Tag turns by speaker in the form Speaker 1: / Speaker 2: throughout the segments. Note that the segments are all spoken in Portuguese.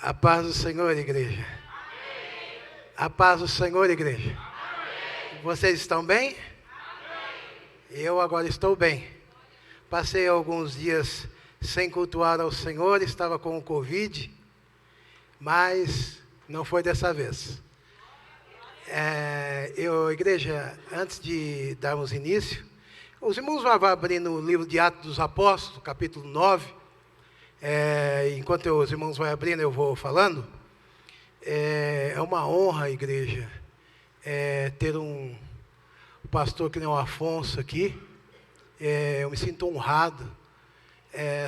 Speaker 1: A paz do Senhor, igreja. A paz do Senhor, igreja. Vocês estão bem? Eu agora estou bem. Passei alguns dias sem cultuar ao Senhor, estava com o Covid, mas não foi dessa vez. Igreja, antes de darmos início, os irmãos vão abrir no livro de Atos dos Apóstolos, capítulo 9. Enquanto os irmãos vão abrindo, eu vou falando. É uma honra, igreja, ter um pastor que nem o Afonso aqui. Eu me sinto honrado.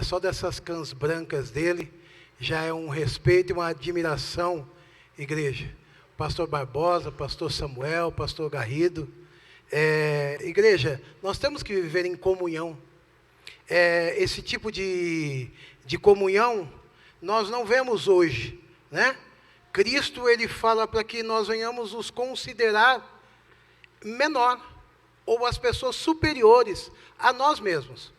Speaker 1: Só dessas cãs brancas dele já é um respeito e uma admiração, igreja. Pastor Barbosa, pastor Samuel, pastor Garrido. Igreja, nós temos que viver em comunhão. Esse tipo de comunhão nós não vemos hoje, né? Cristo, ele fala para que nós venhamos nos considerar menor, ou as pessoas superiores a nós mesmos,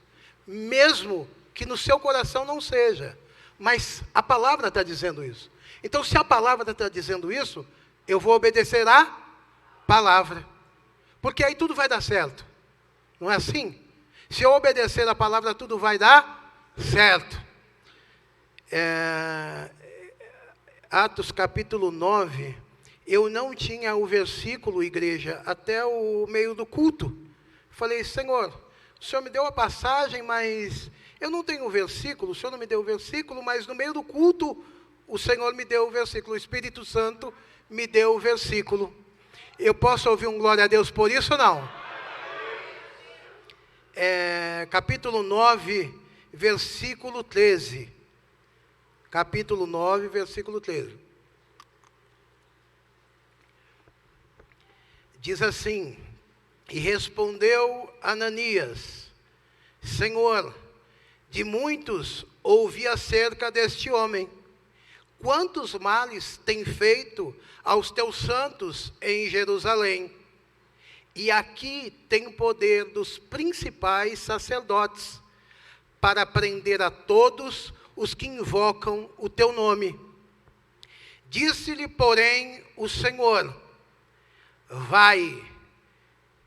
Speaker 1: mesmo que no seu coração não seja, mas a palavra está dizendo isso. Então, se a palavra está dizendo isso, eu vou obedecer à palavra, porque aí tudo vai dar certo, não é assim? Se eu obedecer a palavra, tudo vai dar certo. Atos capítulo 9, eu não tinha o versículo, igreja, até o meio do culto. Falei, Senhor, o Senhor me deu a passagem, mas eu não tenho o versículo, o Senhor não me deu o versículo, mas no meio do culto, o Senhor me deu o versículo, o Espírito Santo me deu o versículo. Eu posso ouvir um glória a Deus por isso ou não? Capítulo 9, versículo 13. Capítulo 9, versículo 13. Diz assim: e respondeu Ananias, Senhor, de muitos ouvi acerca deste homem. Quantos males tem feito aos teus santos em Jerusalém? E aqui tem poder dos principais sacerdotes para prender a todos os que invocam o teu nome. Disse-lhe, porém, o Senhor, vai,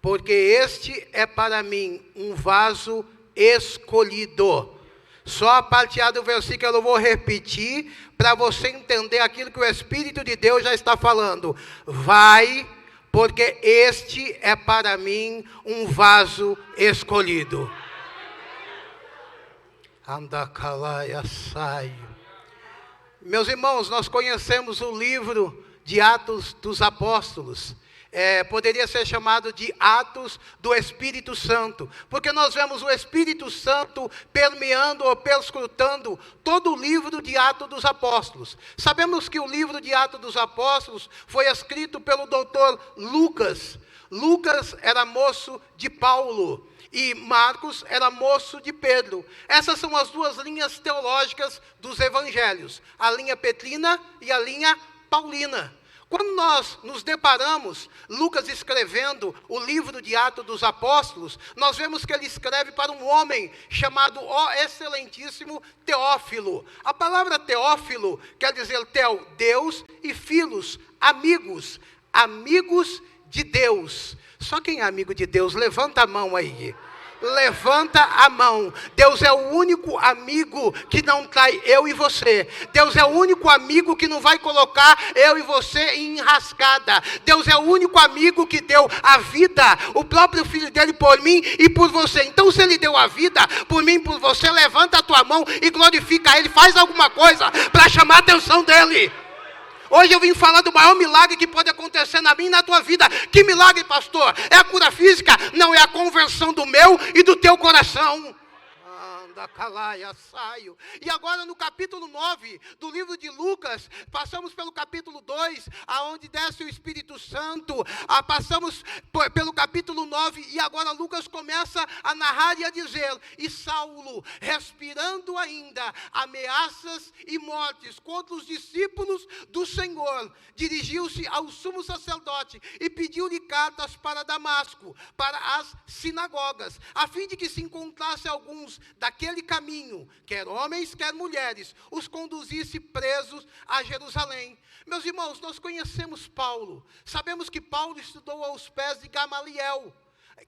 Speaker 1: porque este é para mim um vaso escolhido. Só a parte A do versículo eu vou repetir, para você entender aquilo que o Espírito de Deus já está falando. Vai, porque este é para mim um vaso escolhido. Andacalaia saio. Meus irmãos, nós conhecemos o livro de Atos dos Apóstolos. Poderia ser chamado de Atos do Espírito Santo, porque nós vemos o Espírito Santo permeando ou perscrutando todo o livro de Atos dos Apóstolos. Sabemos que o livro de Atos dos Apóstolos foi escrito pelo doutor Lucas. Lucas era moço de Paulo e Marcos era moço de Pedro. Essas são as duas linhas teológicas dos evangelhos, a linha petrina e a linha paulina. Quando nós nos deparamos, Lucas escrevendo o livro de Atos dos Apóstolos, nós vemos que ele escreve para um homem chamado o excelentíssimo Teófilo. A palavra Teófilo quer dizer Teo, Deus, e Filos, amigos, amigos de Deus. Só quem é amigo de Deus, levanta a mão aí. Levanta a mão. Deus é o único amigo que não trai eu e você. Deus é o único amigo que não vai colocar eu e você em enrascada. Deus é o único amigo que deu a vida, o próprio filho dele por mim e por você. Então, se ele deu a vida por mim e por você, levanta a tua mão e glorifica ele. Faz alguma coisa para chamar a atenção dele. Hoje eu vim falar do maior milagre que pode acontecer na minha e na tua vida. Que milagre, pastor? É a cura física? Não, é a conversão do meu e do teu coração. Saio. E agora no capítulo 9 do livro de Lucas, passamos pelo capítulo 2, aonde desce o Espírito Santo, passamos pelo capítulo 9, e agora Lucas começa a narrar e a dizer, e Saulo, respirando ainda ameaças e mortes contra os discípulos do Senhor, dirigiu-se ao sumo sacerdote e pediu-lhe cartas para Damasco, para as sinagogas, a fim de que se encontrasse alguns daqueles naquele caminho, quer homens, quer mulheres, os conduzisse presos a Jerusalém. Meus irmãos, nós conhecemos Paulo, sabemos que Paulo estudou aos pés de Gamaliel,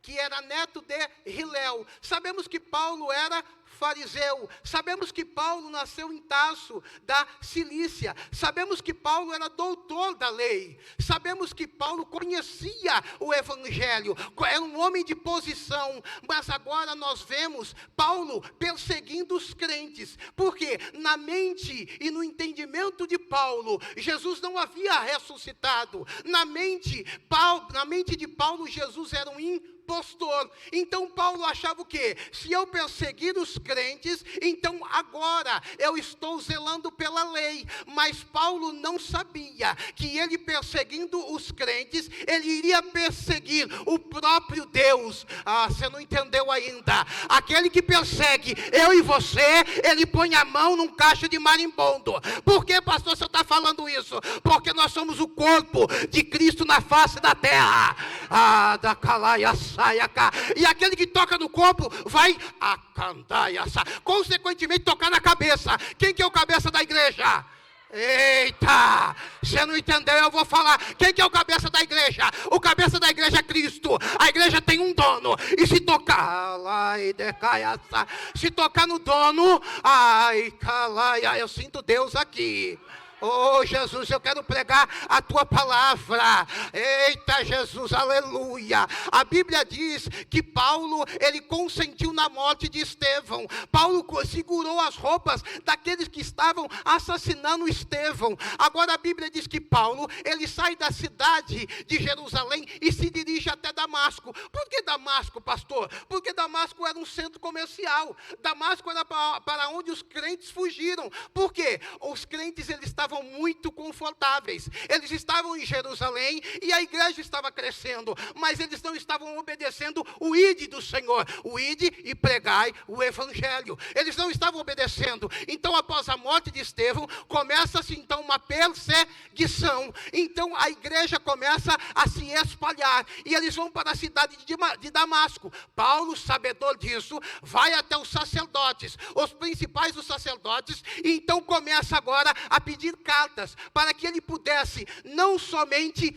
Speaker 1: que era neto de Hilel. Sabemos que Paulo era fariseu. Sabemos que Paulo nasceu em Tarso, da Cilícia. Sabemos que Paulo era doutor da lei. Sabemos que Paulo conhecia o evangelho, era um homem de posição. Mas agora nós vemos Paulo perseguindo os crentes, porque na mente e no entendimento de Paulo, Jesus não havia ressuscitado. Na mente de Paulo, Jesus era um impostor. Então Paulo achava o quê? Se eu perseguir os crentes, então agora eu estou zelando pela lei. Mas Paulo não sabia que ele perseguindo os crentes, ele iria perseguir o próprio Deus. Você não entendeu ainda. Aquele que persegue eu e você, ele põe a mão num cacho de marimbondo. Por que, pastor, você está falando isso? Porque nós somos o corpo de Cristo na face da terra. Da calaia saia cá. E aquele que toca no corpo vai consequentemente tocar na cabeça. Quem que é o cabeça da igreja? Eita, você não entendeu, eu vou falar. Quem que é o cabeça da igreja? O cabeça da igreja é Cristo. A igreja tem um dono. E se tocar, se tocar no dono, eu sinto Deus aqui. Oh, Jesus, eu quero pregar a tua palavra. Eita, Jesus, aleluia. A Bíblia diz que Paulo, ele consentiu na morte de Estevão. Paulo segurou as roupas daqueles que estavam assassinando Estevão. Agora a Bíblia diz que Paulo, ele sai da cidade de Jerusalém e se dirige até Damasco. Por que Damasco, pastor? Porque Damasco era um centro comercial. Damasco era para onde os crentes fugiram. Por quê? Os crentes, eles estavam muito confortáveis. Eles estavam em Jerusalém e a igreja estava crescendo, mas eles não estavam obedecendo o ide do Senhor, o ide e pregai o evangelho. Eles não estavam obedecendo. Então, após a morte de Estevão, começa-se então uma perseguição. Então a igreja começa a se espalhar e eles vão para a cidade de Damasco. Paulo, sabedor disso, vai até os sacerdotes, os principais dos sacerdotes, e então começa agora a pedir cartas para que ele pudesse não somente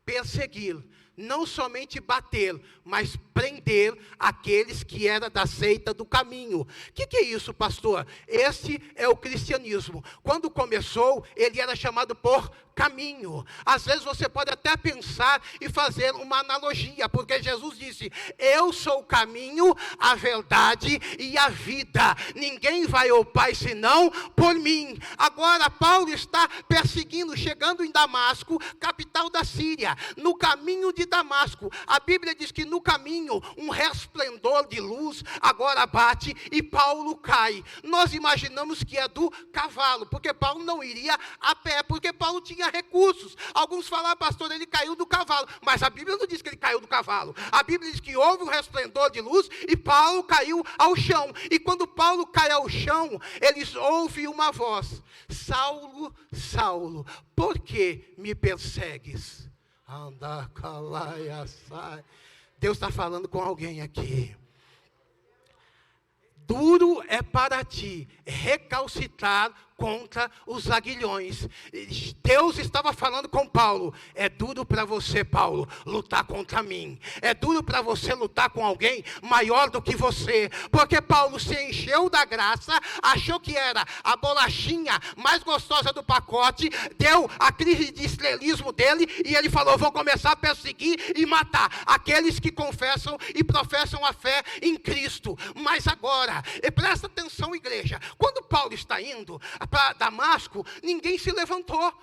Speaker 1: perseguir, não somente bater, mas prender aqueles que eram da seita do caminho. O que é isso, pastor? Esse é o cristianismo. Quando começou, ele era chamado por caminho. Às vezes você pode até pensar e fazer uma analogia, porque Jesus disse: eu sou o caminho, a verdade e a vida. Ninguém vai ao Pai senão por mim. Agora Paulo está perseguindo, chegando em Damasco, capital da Síria, no caminho de Damasco. A Bíblia diz que no caminho um resplendor de luz agora bate e Paulo cai. Nós imaginamos que é do cavalo, porque Paulo não iria a pé, porque Paulo tinha recursos. Alguns falam: pastor, ele caiu do cavalo, mas a Bíblia não diz que ele caiu do cavalo. A Bíblia diz que houve um resplendor de luz e Paulo caiu ao chão. E quando Paulo cai ao chão, eles ouvem uma voz: Saulo, Saulo, por que me persegues? Deus está falando com alguém aqui. Duro é para ti recalcitrar contra os aguilhões. Deus estava falando com Paulo: é duro para você, Paulo, lutar contra mim. É duro para você lutar com alguém maior do que você. Porque Paulo se encheu da graça, achou que era a bolachinha mais gostosa do pacote, deu a crise de estrelismo dele e ele falou: vou começar a perseguir e matar aqueles que confessam e professam a fé em Cristo. Mas agora, presta atenção, igreja, quando Paulo está indo para Damasco, ninguém se levantou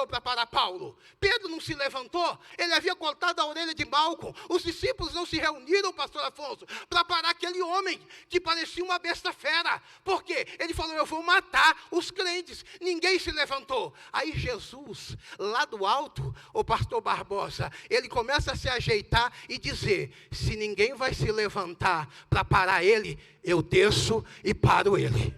Speaker 1: para parar Paulo. Pedro não se levantou, ele havia cortado a orelha de Malco. Os discípulos não se reuniram, pastor Afonso, para parar aquele homem que parecia uma besta fera. Por quê? Ele falou: eu vou matar os crentes. Ninguém se levantou. Aí Jesus, lá do alto, o pastor Barbosa, ele começa a se ajeitar e dizer: se ninguém vai se levantar para parar ele, eu desço e paro ele.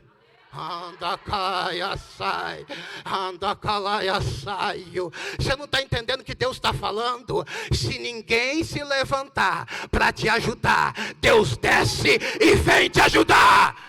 Speaker 1: Anda, caia, sai. Anda, calaia, saio. Você não está entendendo o que Deus está falando? Se ninguém se levantar para te ajudar, Deus desce e vem te ajudar.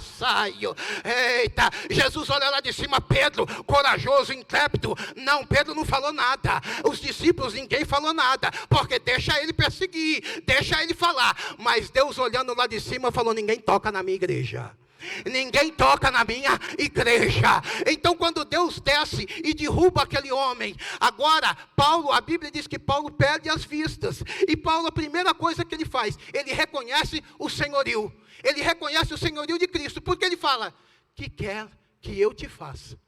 Speaker 1: Saio. Eita, Jesus olha lá de cima, Pedro, corajoso, intrépido. Não, Pedro não falou nada. Os discípulos, ninguém falou nada, porque deixa ele perseguir, deixa ele falar. Mas Deus olhando lá de cima falou: ninguém toca na minha igreja. Ninguém toca na minha igreja. Então quando Deus desce e derruba aquele homem, agora Paulo, a Bíblia diz que Paulo perde as vistas. E Paulo, a primeira coisa que ele faz, ele reconhece o senhorio. Ele reconhece o senhorio de Cristo, porque ele fala: que quer que eu te faça?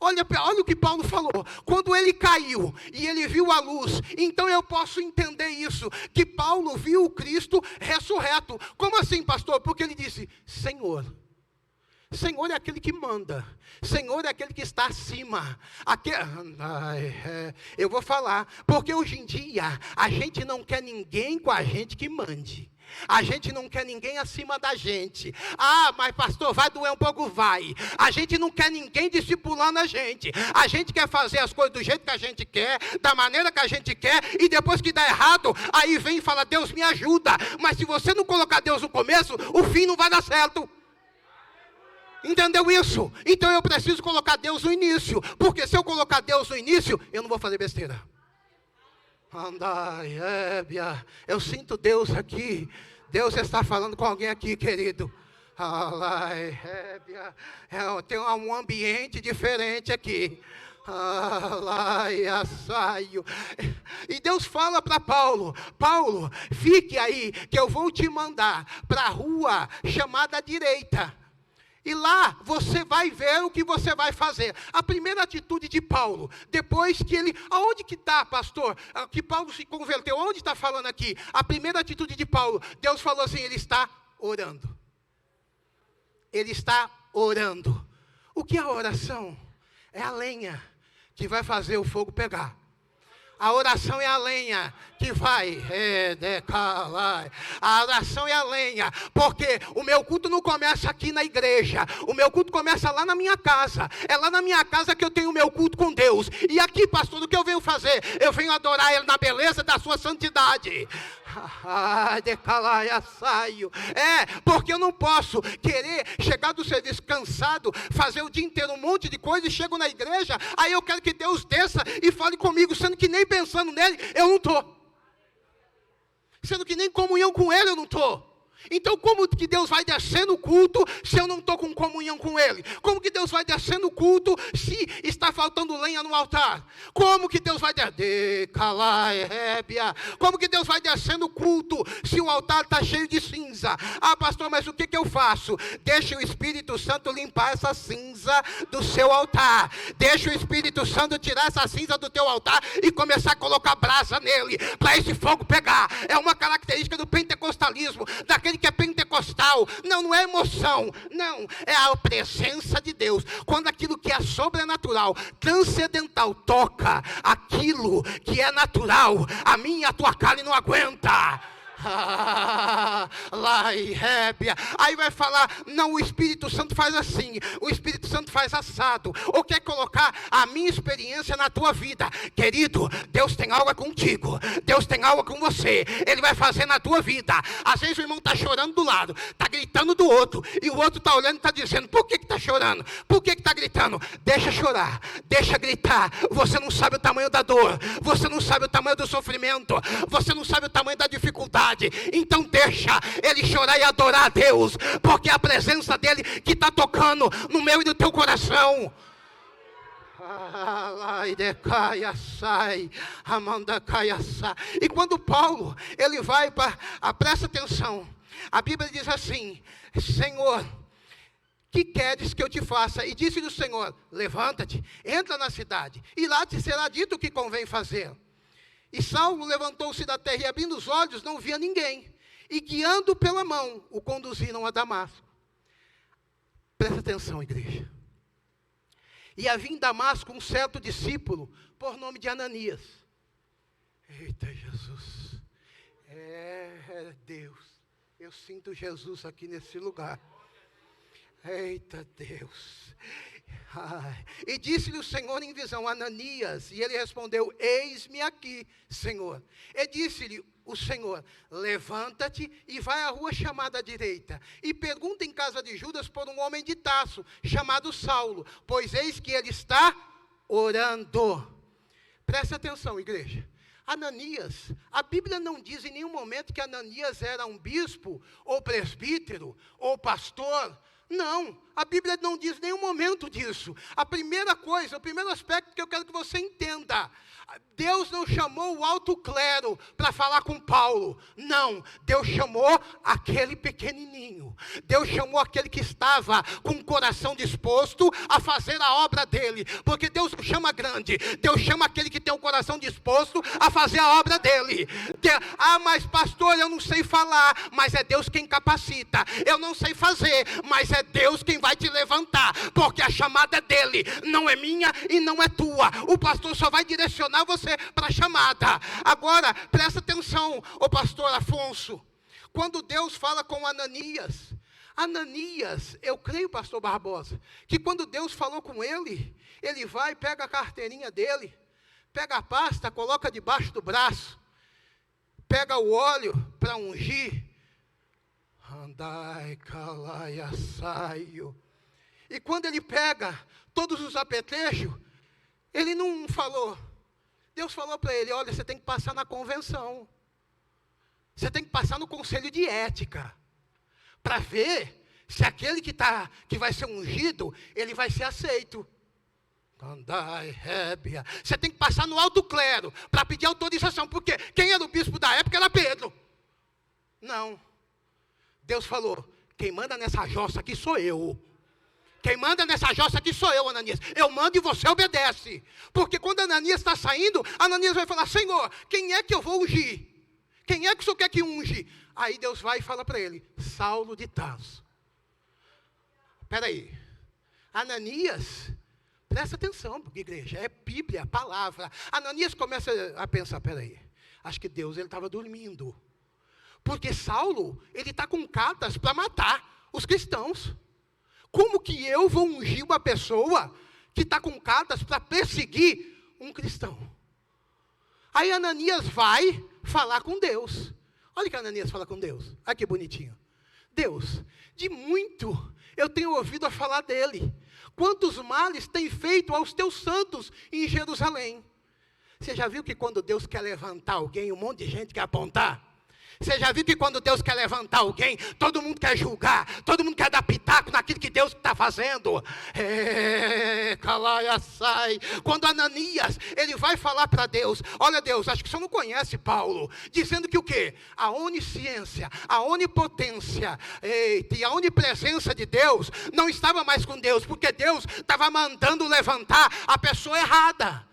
Speaker 1: Olha o que Paulo falou. Quando ele caiu e ele viu a luz, então eu posso entender isso, que Paulo viu o Cristo ressurreto. Como assim, pastor? Porque ele disse: Senhor é aquele que manda. Senhor é aquele que está acima. Eu vou falar, porque hoje em dia a gente não quer ninguém com a gente que mande. A gente não quer ninguém acima da gente. Ah, mas pastor, vai doer um pouco? Vai. A gente não quer ninguém discipulando a gente. A gente quer fazer as coisas do jeito que a gente quer, da maneira que a gente quer, e depois que dá errado, aí vem e fala: Deus me ajuda. Mas se você não colocar Deus no começo, o fim não vai dar certo. Entendeu isso? Então eu preciso colocar Deus no início. Porque se eu colocar Deus no início, eu não vou fazer besteira. Andai, ébia. Eu sinto Deus aqui. Deus está falando com alguém aqui, querido. Alai, ébia. Tem um ambiente diferente aqui. Alai, saio. E Deus fala para Paulo: Paulo, fique aí, que eu vou te mandar para a rua chamada direita. E lá você vai ver o que você vai fazer. A primeira atitude de Paulo, depois que ele... Aonde que está, pastor? Que Paulo se converteu, onde está falando aqui? A primeira atitude de Paulo, Deus falou assim: ele está orando. Ele está orando. O que é a oração? É a lenha que vai fazer o fogo pegar. A oração é a lenha que vai. A oração é a lenha. Porque o meu culto não começa aqui na igreja. O meu culto começa lá na minha casa. É lá na minha casa que eu tenho o meu culto com Deus. E aqui, pastor, o que eu venho fazer? Eu venho adorar Ele na beleza da sua santidade. Saio. Porque eu não posso querer chegar do serviço cansado, fazer o dia inteiro um monte de coisa, e chego na igreja, aí eu quero que Deus desça e fale comigo, sendo que nem pensando nele eu não estou, sendo que nem comunhão com Ele eu não estou. Então como que Deus vai descer no culto se eu não estou com comunhão com Ele? Como que Deus vai descer no culto se está faltando lenha no altar? Como que Deus vai descer? Como que Deus vai descer no culto se o altar está cheio de cinza? Ah, pastor, mas o que eu faço? Deixa o Espírito Santo limpar essa cinza do seu altar. Deixa o Espírito Santo tirar essa cinza do teu altar e começar a colocar brasa nele, para esse fogo pegar. É uma característica do pentecostalismo, daquele que é pentecostal. Não é emoção, não, é a presença de Deus. Quando aquilo que é sobrenatural, transcendental, toca aquilo que é natural, a minha e a tua carne não aguenta. Aí vai falar: não, o Espírito Santo faz assim, o Espírito Santo faz assado, ou quer colocar a minha experiência na tua vida. Querido, Deus tem algo contigo, Deus tem algo com você, Ele vai fazer na tua vida. Às vezes o irmão está chorando do lado, está gritando do outro, e o outro está olhando e está dizendo: por que está chorando? Por que está gritando? Deixa chorar, deixa gritar. Você não sabe o tamanho da dor, você não sabe o tamanho do sofrimento, você não sabe o tamanho da dificuldade. Então deixa ele chorar e adorar a Deus, porque é a presença dele que está tocando no meu e no teu coração. E quando Paulo ele vai para... presta atenção, a Bíblia diz assim: Senhor, que queres que eu te faça? E disse-lhe o Senhor: levanta-te, entra na cidade, e lá te será dito o que convém fazer. E Saulo levantou-se da terra e, abrindo os olhos, não via ninguém. E guiando pela mão, o conduziram a Damasco. Presta atenção, igreja. E havia em Damasco um certo discípulo, por nome de Ananias. Eita, Jesus. Deus. Eu sinto Jesus aqui nesse lugar. Eita Deus. Ai. E disse-lhe o Senhor em visão: Ananias. E ele respondeu: eis-me aqui, Senhor. E disse-lhe o Senhor: levanta-te e vai à rua chamada à direita, e pergunta em casa de Judas por um homem de Tarso, chamado Saulo, pois eis que ele está orando. Presta atenção, igreja. Ananias, a Bíblia não diz em nenhum momento que Ananias era um bispo, ou presbítero, ou pastor. Não, a Bíblia não diz em nenhum momento disso. A primeira coisa, o primeiro aspecto que eu quero que você entenda: Deus não chamou o alto clero para falar com Paulo. Não, Deus chamou aquele pequenininho. Deus chamou aquele que estava com o coração disposto a fazer a obra dele. Porque Deus chama grande. Deus chama aquele que tem o coração disposto a fazer a obra dele. Mas pastor, eu não sei falar. Mas é Deus quem capacita. Eu não sei fazer, mas é Deus quem vai te levantar. Porque a chamada é dele, não é minha e não é tua. O pastor só vai direcionar você para a chamada. Agora, presta atenção, ô pastor Afonso. Quando Deus fala com Ananias, eu creio, pastor Barbosa, que quando Deus falou com ele, ele vai, pega a carteirinha dele, pega a pasta, coloca debaixo do braço, pega o óleo para ungir, andai, calaia, saio. E quando ele pega todos os apetrechos, ele não falou. Deus falou para ele: olha, você tem que passar na convenção. Você tem que passar no conselho de ética. Para ver se aquele que vai ser ungido, ele vai ser aceito. Andai, rébia. Você tem que passar no alto clero para pedir autorização. Porque quem era o bispo da época era Pedro. Não. Deus falou: quem manda nessa jossa aqui sou eu. Quem manda nessa jossa aqui sou eu, Ananias. Eu mando e você obedece. Porque quando Ananias está saindo, Ananias vai falar: Senhor, quem é que eu vou ungir? Quem é que o Senhor quer que unge? Aí Deus vai e fala para ele: Saulo de Tarso. Espera aí. Ananias, presta atenção, porque igreja, é Bíblia, palavra. Ananias começa a pensar: espera aí, acho que Deus estava dormindo. Porque Saulo, ele está com cartas para matar os cristãos. Como que eu vou ungir uma pessoa que está com cartas para perseguir um cristão? Aí Ananias vai falar com Deus. Olha que Ananias fala com Deus. Olha que bonitinho. Deus, de muito eu tenho ouvido a falar dele. Quantos males tem feito aos teus santos em Jerusalém? Você já viu que quando Deus quer levantar alguém, um monte de gente quer apontar? Você já viu que quando Deus quer levantar alguém, todo mundo quer julgar, todo mundo quer dar pitaco naquilo que Deus está fazendo? Calaia, sai. Quando Ananias, ele vai falar para Deus: olha Deus, acho que o senhor não conhece Paulo, dizendo que o quê? A onisciência, a onipotência e a onipresença de Deus não estava mais com Deus, porque Deus estava mandando levantar a pessoa errada.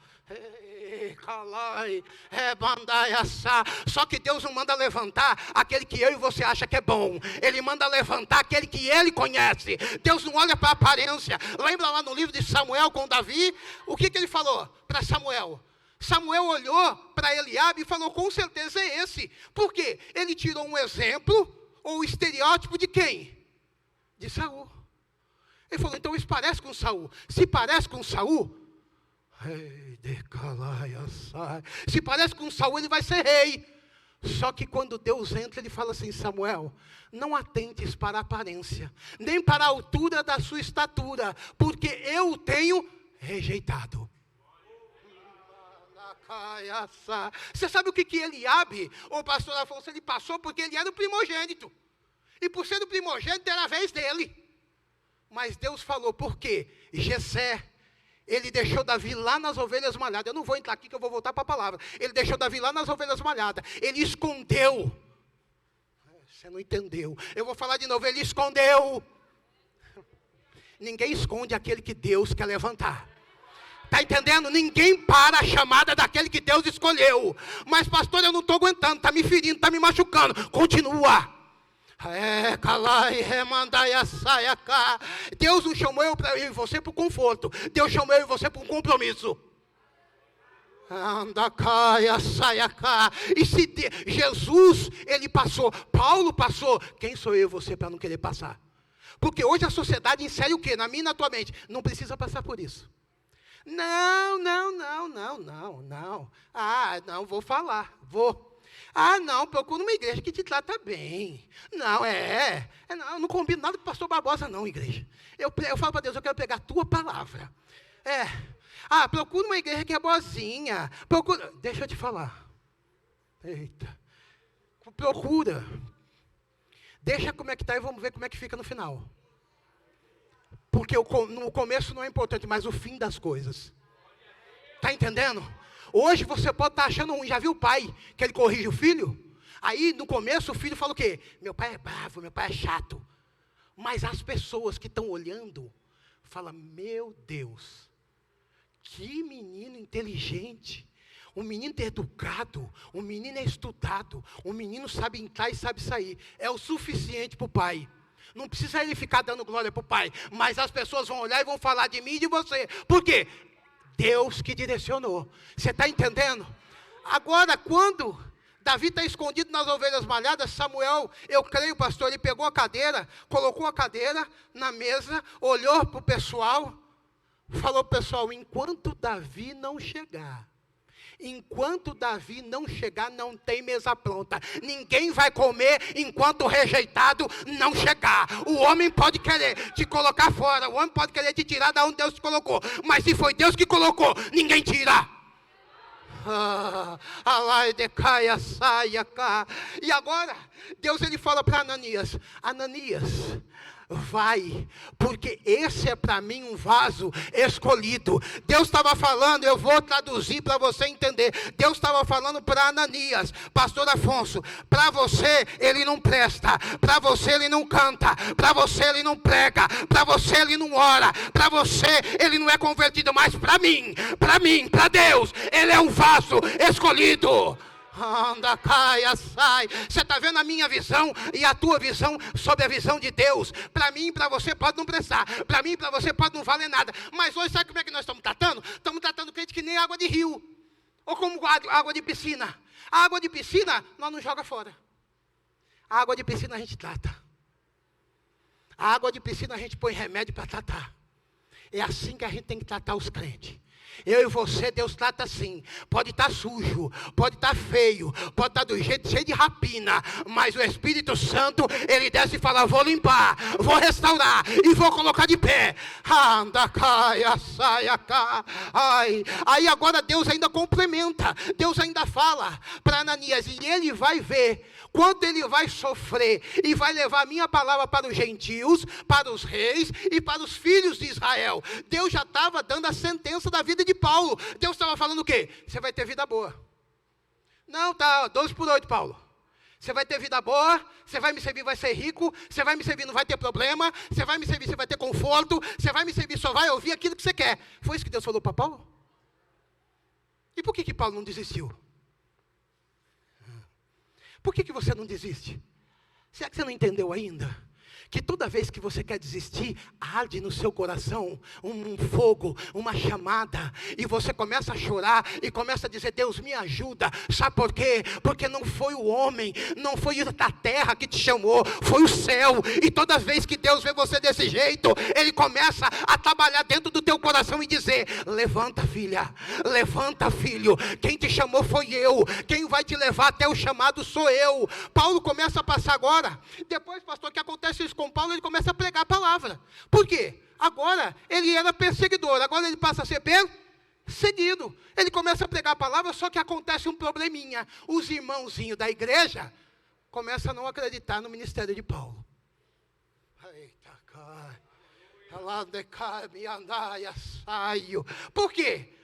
Speaker 1: Só que Deus não manda levantar aquele que eu e você acha que é bom. Ele manda levantar aquele que ele conhece. Deus não olha para a aparência. Lembra lá no livro de Samuel com Davi? O que ele falou para Samuel? Samuel olhou para Eliabe e falou: com certeza é esse. Por quê? Ele tirou um exemplo ou estereótipo de quem? De Saul. Ele falou: então isso parece com Saul. Se parece com Saul, se parece com Saul, ele vai ser rei. Só que quando Deus entra, ele fala assim: Samuel, não atentes para a aparência, nem para a altura da sua estatura, porque eu o tenho rejeitado. Você sabe o que Eliabe, o pastor Afonso, ele passou? Porque ele era o primogênito, e por ser o primogênito era a vez dele. Mas Deus falou: por quê? Jessé, ele deixou Davi lá nas ovelhas malhadas. Eu não vou entrar aqui que eu vou voltar para a palavra. Ele deixou Davi lá nas ovelhas malhadas. Ele escondeu. Você não entendeu. Eu vou falar de novo. Ele escondeu. Ninguém esconde aquele que Deus quer levantar. Está entendendo? Ninguém para a chamada daquele que Deus escolheu. Mas pastor, eu não estou aguentando. Está me ferindo, está me machucando. Continua. Deus não chamou eu e você para o conforto. Deus chamou eu e você para um compromisso. Anda cá, saia cá. E se Jesus, ele passou, Paulo passou, quem sou eu e você para não querer passar? Porque hoje a sociedade insere o quê? Na minha e na tua mente. Não precisa passar por isso. Não. Ah, não, vou falar, vou. Ah, não, procura uma igreja que te trata bem. Não, não, eu não combino nada com o pastor Barbosa, não, igreja. Eu falo para Deus, eu quero pegar a tua palavra. Procura uma igreja que é boazinha. Deixa eu te falar. Eita. Procura. Deixa como é que está e vamos ver como é que fica no final. Porque no começo não é importante, mas o fim das coisas. Está entendendo? Hoje você pode estar achando ruim. Já viu o pai que ele corrige o filho? Aí no começo o filho fala o quê? Meu pai é bravo, meu pai é chato. Mas as pessoas que estão olhando falam, meu Deus, que menino inteligente. Um menino educado, um menino estudado, um menino sabe entrar e sabe sair. É o suficiente para o pai. Não precisa ele ficar dando glória para o pai. Mas as pessoas vão olhar e vão falar de mim e de você. Por quê? Deus que direcionou. Você está entendendo? Agora, quando Davi está escondido nas ovelhas malhadas, Samuel, eu creio, pastor, ele pegou a cadeira, colocou a cadeira na mesa, olhou para o pessoal, falou, pessoal, enquanto Davi não chegar, não tem mesa pronta. Ninguém vai comer enquanto o rejeitado não chegar. O homem pode querer te colocar fora, o homem pode querer te tirar da onde Deus te colocou. Mas se foi Deus que colocou, ninguém tira. E agora, Deus ele fala para Ananias, vai, porque esse é para mim um vaso escolhido. Deus estava falando, eu vou traduzir para você entender. Deus estava falando para Ananias, pastor Afonso, para você ele não presta, para você ele não canta, para você ele não prega, para você ele não ora, para você ele não é convertido, mas para mim, para Deus, ele é um vaso escolhido. Anda, caia, sai. Você está vendo a minha visão e a tua visão sobre a visão de Deus. Para mim e para você pode não prestar. Para mim e para você pode não valer nada. Mas hoje sabe como é que nós estamos tratando? Estamos tratando crente que nem água de rio. Ou como água de piscina. A água de piscina nós não joga fora. A água de piscina a gente trata. A água de piscina a gente põe remédio para tratar. É assim que a gente tem que tratar os crentes. Eu e você, Deus trata assim. Pode estar sujo, pode estar feio, pode estar do jeito cheio de rapina, mas o Espírito Santo, ele desce e fala, vou limpar, vou restaurar e vou colocar de pé. Anda, caia, saia, cá. Aí agora Deus ainda complementa, Deus ainda fala para Ananias, e ele vai ver quanto ele vai sofrer e vai levar a minha palavra para os gentios, para os reis e para os filhos de Israel. Deus já estava dando a sentença da vida de Paulo. Deus estava falando o quê? Você vai ter vida boa. Não, tá, 12/8, Paulo. Você vai ter vida boa, você vai me servir, vai ser rico, você vai me servir, não vai ter problema, você vai me servir, você vai ter conforto, você vai me servir, só vai ouvir aquilo que você quer. Foi isso que Deus falou para Paulo? E por que Paulo não desistiu? Por que você não desiste? Será que você não entendeu ainda? Que toda vez que você quer desistir, arde no seu coração um fogo, uma chamada, e você começa a chorar e começa a dizer, Deus me ajuda. Sabe por quê? Porque não foi o homem, não foi a terra que te chamou, foi o céu. E toda vez que Deus vê você desse jeito, Ele começa a trabalhar dentro do teu coração e dizer, levanta filha, levanta filho, quem te chamou foi eu, quem vai te levar até o chamado sou eu. Paulo começa a passar agora, depois pastor, o que acontece isso com Paulo? Ele começa a pregar a palavra. Por quê? Agora ele era perseguidor, agora ele passa a ser perseguido. Ele começa a pregar a palavra, só que acontece um probleminha. Os irmãozinhos da igreja começam a não acreditar no ministério de Paulo. Por quê?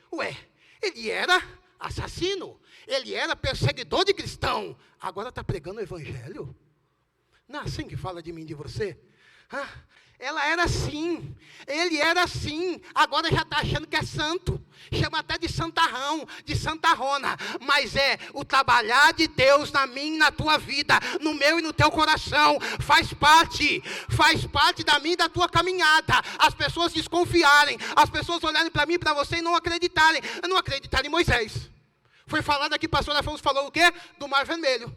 Speaker 1: Ele era assassino, ele era perseguidor de cristão, agora está pregando o evangelho? Não é assim que fala de mim e de você? Ela era assim, ele era assim, agora já está achando que é santo, chama até de santarrão, de santarrona, mas é o trabalhar de Deus na minha e na tua vida, no meu e no teu coração, faz parte da minha e da tua caminhada. As pessoas desconfiarem, as pessoas olharem para mim e para você e não acreditarem em Moisés. Foi falado aqui, pastor Afonso falou o quê? Do Mar Vermelho.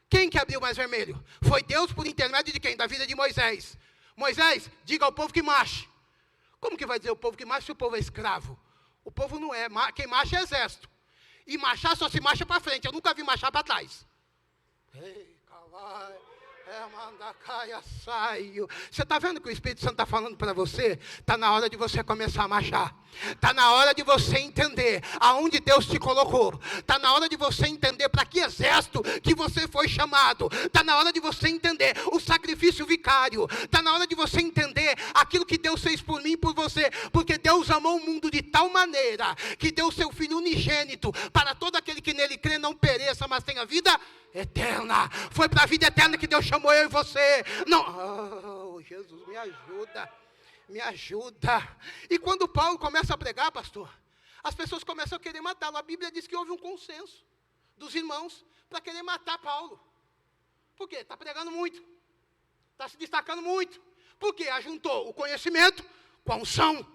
Speaker 1: Quem que abriu o Mar Vermelho? Foi Deus por intermédio de quem? Da vida de Moisés. Moisés, diga ao povo que marche. Como que vai dizer o povo que marche se o povo é escravo? O povo não é, quem marcha é exército. E marchar só se marcha para frente, eu nunca vi marchar para trás. Ei, calai. Você está vendo que o Espírito Santo está falando para você? Está na hora de você começar a marchar. Está na hora de você entender aonde Deus te colocou. Está na hora de você entender para que exército que você foi chamado. Está na hora de você entender o sacrifício vicário. Está na hora de você entender aquilo que Deus fez por mim e por você. Porque Deus amou o mundo de tal maneira que deu o seu Filho unigênito para todo aquele que nele crê não pereça, mas tenha vida eterna. Foi para a vida eterna que Deus chamou eu e você. Não, oh, Jesus, me ajuda. Me ajuda. E quando Paulo começa a pregar, pastor, as pessoas começam a querer matá-lo. A Bíblia diz que houve um consenso dos irmãos para querer matar Paulo. Por quê? Está pregando muito. Está se destacando muito. Por quê? Ajuntou o conhecimento com a unção.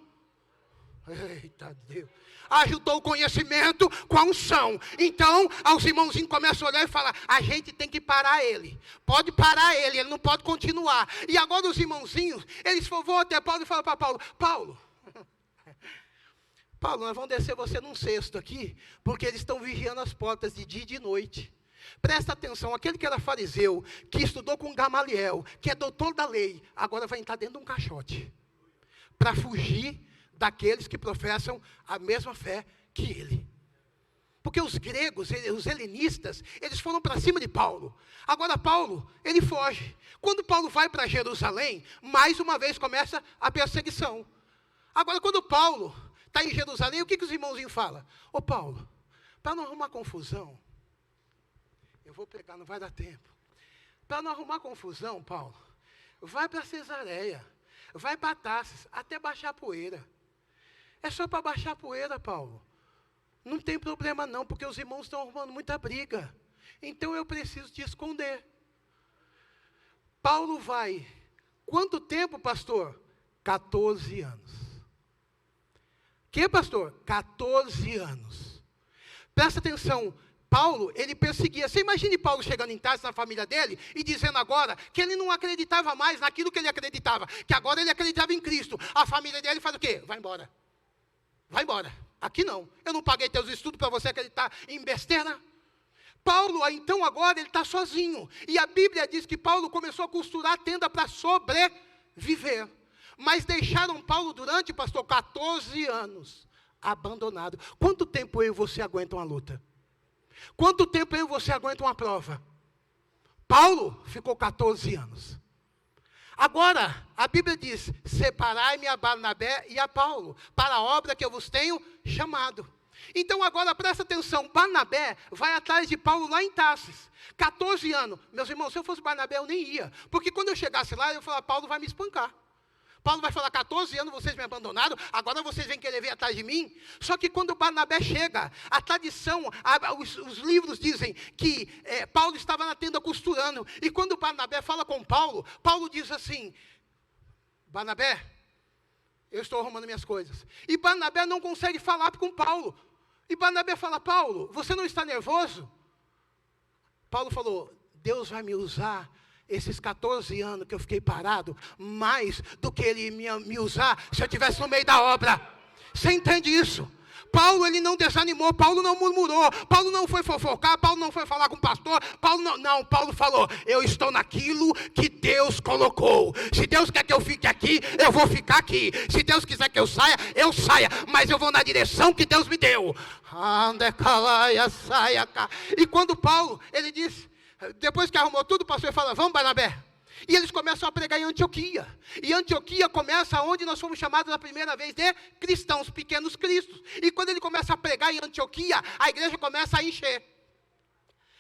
Speaker 1: Eita Deus. Ajuntou o conhecimento com a unção. Então, os irmãozinhos começam a olhar e falar, a gente tem que parar ele. Pode parar ele não pode continuar. E agora os irmãozinhos, eles vão até Paulo e falam para Paulo, Paulo, nós vamos descer você num cesto aqui, porque eles estão vigiando as portas de dia e de noite. Presta atenção, aquele que era fariseu, que estudou com Gamaliel, que é doutor da lei, agora vai entrar dentro de um caixote. Para fugir daqueles que professam a mesma fé que ele. Porque os gregos, os helenistas, eles foram para cima de Paulo. Agora Paulo, ele foge. Quando Paulo vai para Jerusalém, mais uma vez começa a perseguição. Agora quando Paulo está em Jerusalém, o que os irmãozinhos falam? Ô Paulo, para não arrumar confusão, eu vou pregar, não vai dar tempo. Para não arrumar confusão, Paulo, vai para Cesareia, vai para Tarsis, até baixar a poeira. É só para baixar a poeira, Paulo. Não tem problema não, porque os irmãos estão arrumando muita briga. Então eu preciso te esconder. Paulo vai. Quanto tempo, pastor? 14 anos. Que, pastor? 14 anos. Presta atenção. Paulo, ele perseguia. Você imagine Paulo chegando em Tarso na família dele e dizendo agora que ele não acreditava mais naquilo que ele acreditava. Que agora ele acreditava em Cristo. A família dele faz o quê? Vai embora. Vai embora. Aqui não. Eu não paguei teus estudos para você acreditar em besteira. Paulo, então agora, ele está sozinho. E a Bíblia diz que Paulo começou a costurar a tenda para sobreviver. Mas deixaram Paulo durante, pastor, 14 anos abandonado. Quanto tempo eu e você aguentam uma luta? Quanto tempo eu e você aguentam uma prova? Paulo ficou 14 anos. Agora, a Bíblia diz, separai-me a Barnabé e a Paulo, para a obra que eu vos tenho chamado. Então agora presta atenção, Barnabé vai atrás de Paulo lá em Tarsis, 14 anos. Meus irmãos, se eu fosse Barnabé eu nem ia, porque quando eu chegasse lá, eu ia falar, Paulo vai me espancar. Paulo vai falar, 14 anos vocês me abandonaram, agora vocês vêm querer vir atrás de mim. Só que quando Barnabé chega, a tradição, os livros dizem que Paulo estava na tenda costurando. E quando Barnabé fala com Paulo, Paulo diz assim, Barnabé, eu estou arrumando minhas coisas. E Barnabé não consegue falar com Paulo. E Barnabé fala, Paulo, você não está nervoso? Paulo falou, Deus vai me usar esses 14 anos que eu fiquei parado, mais do que ele me usar se eu estivesse no meio da obra. Você entende isso? Paulo, ele não desanimou, Paulo não murmurou, Paulo não foi fofocar, Paulo não foi falar com o pastor, Paulo não, Paulo falou, eu estou naquilo que Deus colocou. Se Deus quer que eu fique aqui, eu vou ficar aqui. Se Deus quiser que eu saia, mas eu vou na direção que Deus me deu. E quando Paulo, ele disse, depois que arrumou tudo, o pastor fala, vamos Barnabé. E eles começam a pregar em Antioquia. E Antioquia começa onde nós fomos chamados a primeira vez de cristãos, pequenos cristos. E quando ele começa a pregar em Antioquia, a igreja começa a encher.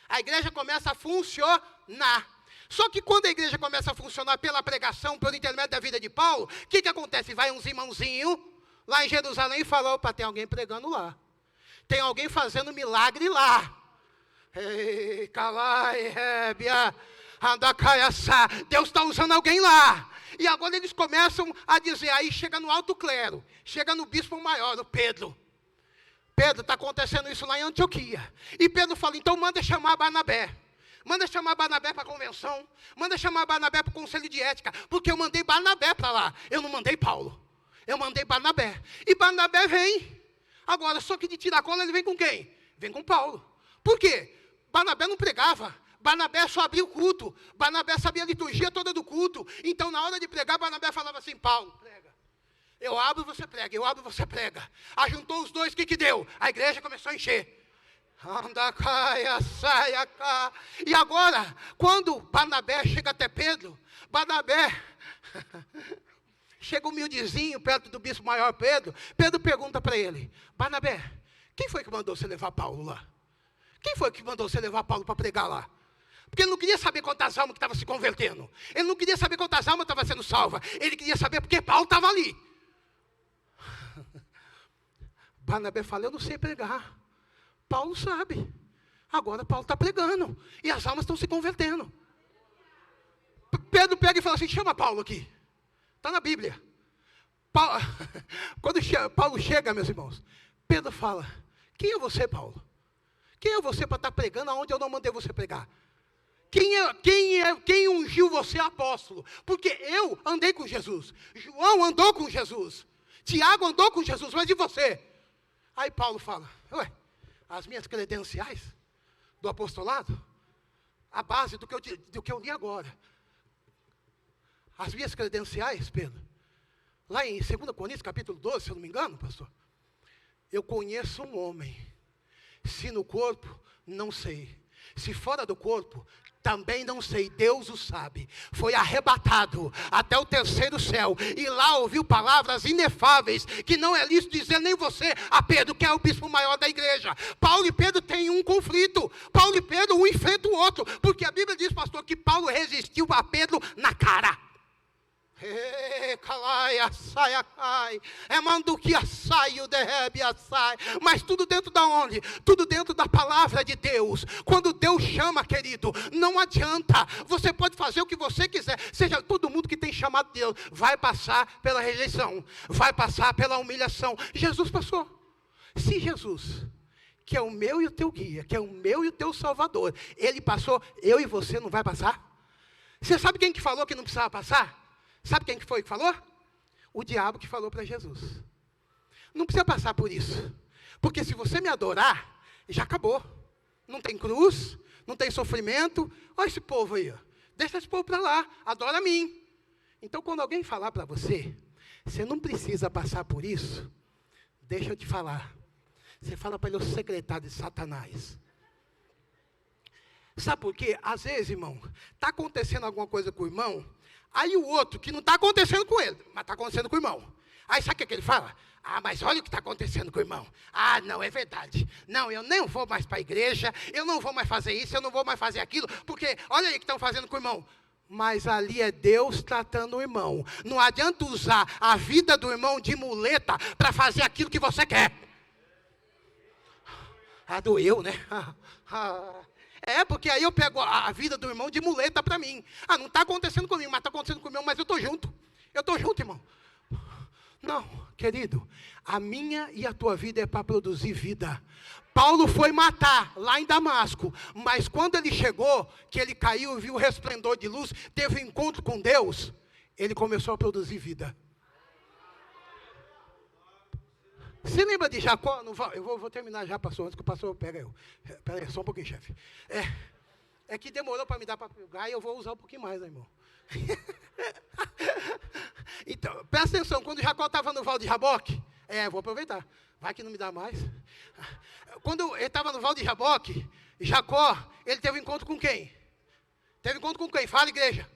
Speaker 1: A igreja começa a funcionar. Só que quando a igreja começa a funcionar pela pregação, pelo intermédio da vida de Paulo, o que acontece? Vai uns irmãozinhos lá em Jerusalém e fala, opa, tem alguém pregando lá. Tem alguém fazendo milagre lá. Ei, calai, rébia. Deus está usando alguém lá. E agora eles começam a dizer, aí chega no alto clero, chega no bispo maior, o Pedro. Pedro, está acontecendo isso lá em Antioquia. E Pedro fala, então manda chamar Barnabé. Manda chamar Barnabé para a convenção. Manda chamar Barnabé para o conselho de ética. Porque eu mandei Barnabé para lá. Eu não mandei Paulo. Eu mandei Barnabé. E Barnabé vem. Agora, só que de Tiracolo ele vem com quem? Vem com Paulo. Por quê? Barnabé não pregava. Barnabé só abria o culto. Barnabé sabia a liturgia toda do culto. Então, na hora de pregar, Barnabé falava assim: Paulo, prega. Eu abro, você prega. Eu abro, você prega. Ajuntou os dois, o que deu? A igreja começou a encher. Anda, caia, saia, cá. E agora, quando Barnabé chega até Pedro, Barnabé chega humildezinho perto do bispo maior Pedro. Pedro pergunta para ele: Barnabé, quem foi que mandou você levar Paulo lá? Quem foi que mandou você levar Paulo para pregar lá? Porque ele não queria saber quantas almas que estavam se convertendo. Ele não queria saber quantas almas estavam sendo salvas. Ele queria saber porque Paulo estava ali. Barnabé fala: eu não sei pregar. Paulo sabe. Agora Paulo está pregando. E as almas estão se convertendo. Pedro pega e fala assim: chama Paulo aqui. Está na Bíblia. Quando Paulo chega, meus irmãos, Pedro fala: quem é você, Paulo? Quem é você para estar pregando aonde eu não mandei você pregar? Quem ungiu você apóstolo? Porque eu andei com Jesus. João andou com Jesus. Tiago andou com Jesus. Mas e você? Aí Paulo fala: ué, as minhas credenciais do apostolado, a base do que eu li agora. As minhas credenciais, Pedro, lá em 2 Coríntios, capítulo 12, se eu não me engano, pastor, eu conheço um homem, se no corpo, não sei, se fora do corpo, também não sei, Deus o sabe. Foi arrebatado até o terceiro céu, e lá ouviu palavras inefáveis, que não é lícito dizer nem você a Pedro, que é o bispo maior da igreja. Paulo e Pedro têm um conflito. Paulo e Pedro, um enfrenta o outro, porque a Bíblia diz, pastor, que Paulo resistiu a Pedro na cara. Mas tudo dentro da onde? Tudo dentro da palavra de Deus. Quando Deus chama, querido, não adianta. Você pode fazer o que você quiser. Seja todo mundo que tem chamado Deus, vai passar pela rejeição, vai passar pela humilhação. Jesus passou. Se Jesus, que é o meu e o teu guia, que é o meu e o teu salvador, ele passou, eu e você não vai passar? Você sabe quem que falou que não precisava passar? Sabe quem que foi que falou? O diabo que falou para Jesus. Não precisa passar por isso. Porque se você me adorar, já acabou. Não tem cruz, não tem sofrimento. Olha esse povo aí. Ó. Deixa esse povo para lá, adora a mim. Então, quando alguém falar para você, você não precisa passar por isso, deixa eu te falar. Você fala para ele: o secretário de Satanás. Sabe por quê? Às vezes, irmão, está acontecendo alguma coisa com o irmão, aí o outro, que não está acontecendo com ele, mas está acontecendo com o irmão. Aí sabe o que ele fala? Ah, mas olha o que está acontecendo com o irmão. Ah, não, é verdade. Não, eu não vou mais para a igreja, eu não vou mais fazer isso, eu não vou mais fazer aquilo, porque olha aí o que estão fazendo com o irmão. Mas ali é Deus tratando o irmão. Não adianta usar a vida do irmão de muleta para fazer aquilo que você quer. Ah, doeu, né? É, porque aí eu pego a vida do irmão de muleta para mim. Ah, não está acontecendo comigo, mas está acontecendo com o meu, mas eu estou junto. Eu estou junto, irmão. Não, querido, a minha e a tua vida é para produzir vida. Paulo foi matar lá em Damasco, mas quando ele chegou, que ele caiu e viu o resplendor de luz, teve um encontro com Deus, ele começou a produzir vida. Você lembra de Jacó? Não, eu vou terminar já, pastor, antes que o pastor pega eu. Espera aí, só um pouquinho, chefe. É que demorou para me dar para pegar e eu vou usar um pouquinho mais, né, irmão? Então, presta atenção, quando Jacó estava no Val de Jaboque, vou aproveitar, vai que não me dá mais. Quando ele estava no Val de Jaboque, Jacó, ele teve um encontro com quem? Teve encontro com quem? Fala, igreja.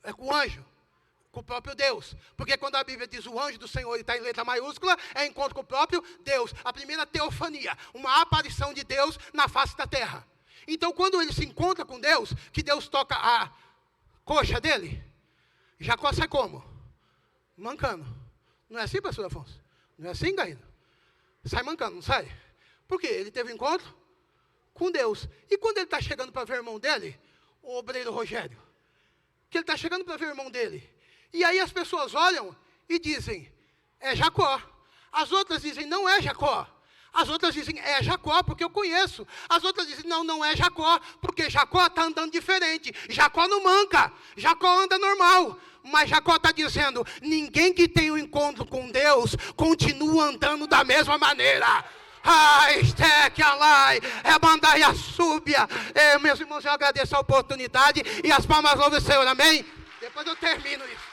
Speaker 1: É com o anjo. Com o próprio Deus, porque quando a Bíblia diz o anjo do Senhor, ele está em letra maiúscula, é encontro com o próprio Deus, a primeira teofania, uma aparição de Deus na face da terra. Então quando ele se encontra com Deus, que Deus toca a coxa dele, Jacó sai como? Mancando. Não é assim, pastor Afonso? Não é assim, Gaíno? Sai mancando, não sai? Por quê? Ele teve encontro com Deus. E quando ele está chegando para ver o irmão dele, o obreiro Rogério, que ele está chegando para ver o irmão dele, e aí as pessoas olham e dizem: é Jacó. As outras dizem: não é Jacó. As outras dizem, é Jacó, porque eu conheço. As outras dizem, não, não é Jacó, porque Jacó está andando diferente. Jacó não manca, Jacó anda normal. Mas Jacó está dizendo, ninguém que tem um encontro com Deus continua andando da mesma maneira. Esteque, alai, mandai a súbia. Meus irmãos, eu agradeço a oportunidade e as palmas louvam o Senhor, amém? Depois eu termino isso.